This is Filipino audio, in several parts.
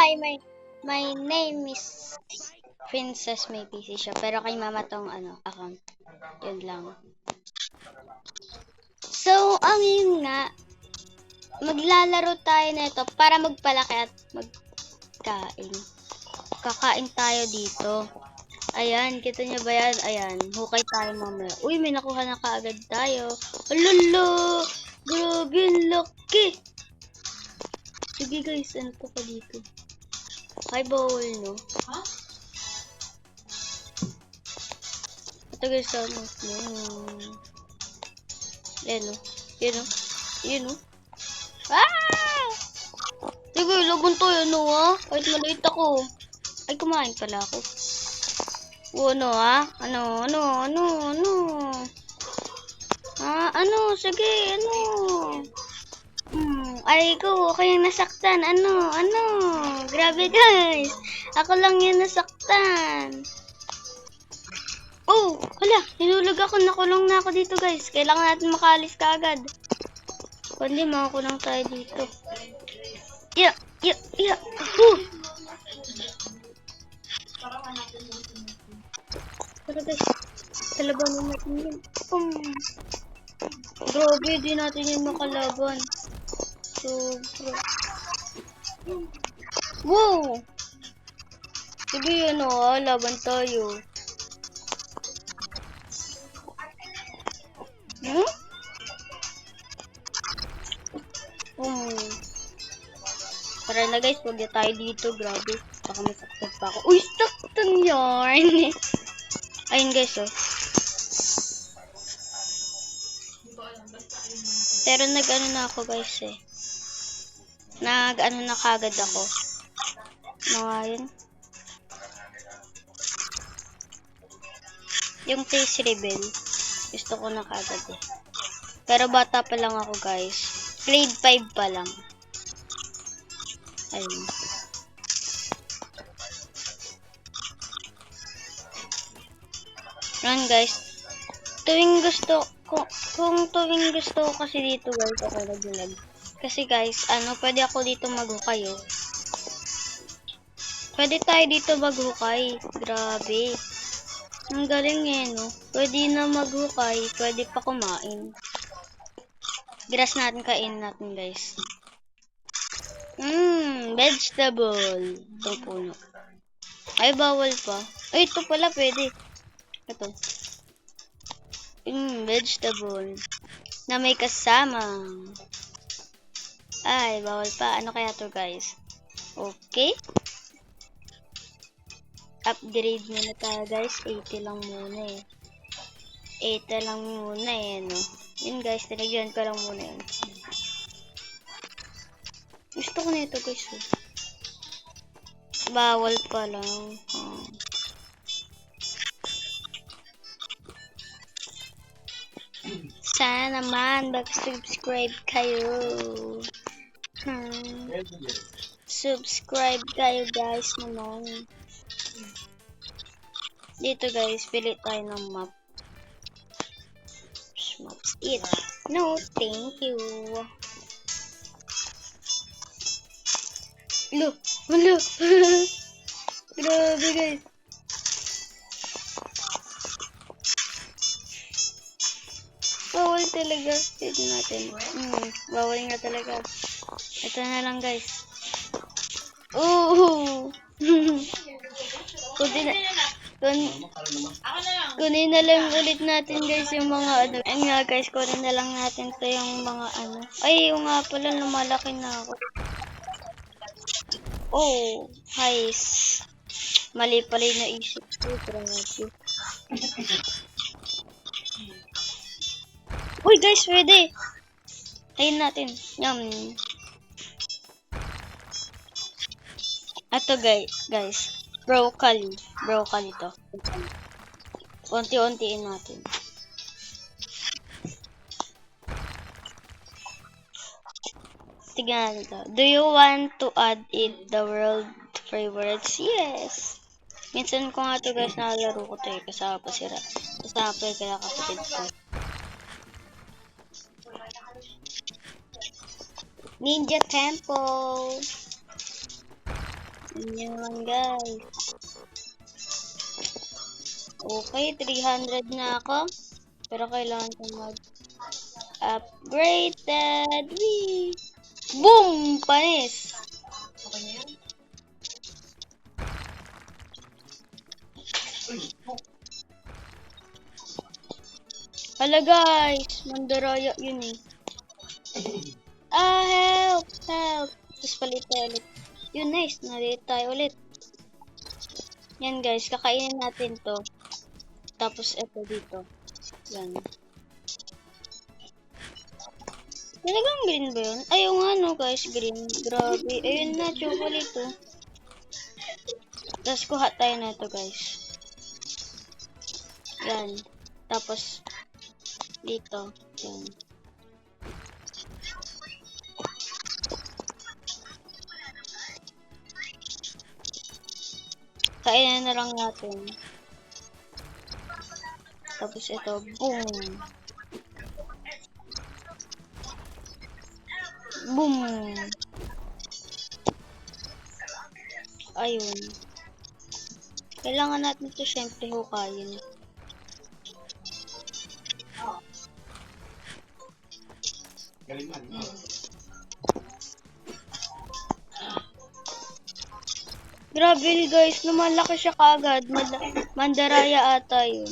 Hi, my name is Princess. May PC siya. Pero kay mama tong account. Yun lang. So, ang yun nga, maglalaro tayo na ito para magpalaki at magkain. Kakain tayo dito. Ayan, kita niyo ba yan? Ayan, hukay tayo mamaya. Uy, may nakuha na kaagad tayo. Alala! Grabe, laki! Sige guys, ano to pa dito? Hi, bawal, no? Huh? Ito guys, ano? Yan, no? Yan, no? Yan, no? Ah! Sige, laban to yun, no, ha? Kahit maliit ako. Ay, kumain pala ako. Ano, ha? Ano? Ano? Sige, ano? Ay ko, kayang nasaktan. Ano? Grabe guys. Ako lang yung nasaktan. Oh, hala, hinulog ako. Nakulong na ako dito guys. Kailangan natin makaalis kaagad. Kundi makakulong tayo dito. Yeah. Tara guys, kalabanin natin yun. Grabe, di natin yun makalaban. Sobra. Wow! Sige yun laban tayo. Tara na guys, huwag na tayo dito. Grabe, baka may saktan pa ako. Uy, saktan yarn! Ayun guys, Pero nag-ano na ako guys Nag-ano na kagad ako. Ayun. Yung face reveal, gusto ko na kagad Pero bata pa lang ako guys. Grade 5 pa lang. Ayun. Yan guys. Kung tuwing gusto ko kasi dito guys, ako nag-vlog. Kasi guys, pwede ako dito maghukay Pwede tayo dito maghukay. Grabe. Ang galing no. Pwede na maghukay, pwede pa kumain. Grass natin, kain natin guys. Vegetable. Ito puno. Ay, bawal pa. Ay, ito pala pwede. Ito. Vegetable. Na may kasama. Ay, bawal pa. Ano kaya to guys? Okay. Upgrade muna tayo guys. 80 lang muna 80 lang muna no. Yun guys, tinagyan ko lang muna yun. Gusto ko na ito guys Bawal pa lang. Sana naman mag-subscribe kayo. Subscribe kayo guys naman. Dito guys, pili tayo ng map. Maps it. No, thank you. Look. Grabe guys. Bawal talaga. Tignan natin. Bawal nga talaga. Ito na lang guys. Kunin na lang ulit natin guys yung mga Ayun nga guys, kunin na lang natin to yung mga Ay, yung nga pala, lumalaki na ako. Heist. Mali pala yung naisip ko. Grabe. Uy guys, pwede. Ayun natin. Yum. Ito guys. Broccoli to. Unti-untiin natin. Tignan ito. Do you want to add it the world favorites? Yes. Minsan ko nga ito guys, nakalaro ko ito kasama pa sila. Kasama pa kaya kapatid ko. Ninja Temple. Yun naman guys. Okay, 300 na ako. Pero kailangan ko mag-upgraded. Wee! Boom! Panis! Hala guys, mandaraya yun eh. Help! Help! Tapos palit tayo ulit. Yun, nice. Nalit tayo ulit. Yan guys, kakainin natin to. Tapos ito dito. Yan. Talagang green ba yun? Ay, yung ano guys, green. Grabe. Ayun na, chocolate to. Tapos kuha tayo na ito guys. Yan. Tapos, dito. Yan. Kainin na lang natin. Tapos ito, boom. Boom. Ayun. Kailangan natin ito syempre hukayin. Grabe guys, lumalaki siya kaagad. Mandaraya ata yun.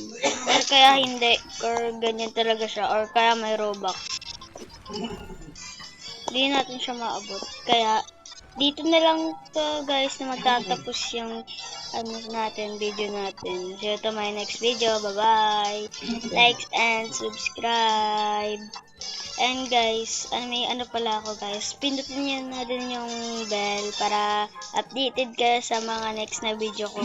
Or kaya hindi. Or ganyan talaga siya. Or kaya may robux. Hindi natin siya maabot. Kaya, dito na lang to guys na magtatapos yung video natin. See you to my next video. Bye-bye. Likes and subscribe. And guys, may pala ako guys. Pindutin niyo na din yung bell para updated kayo sa mga next na video ko.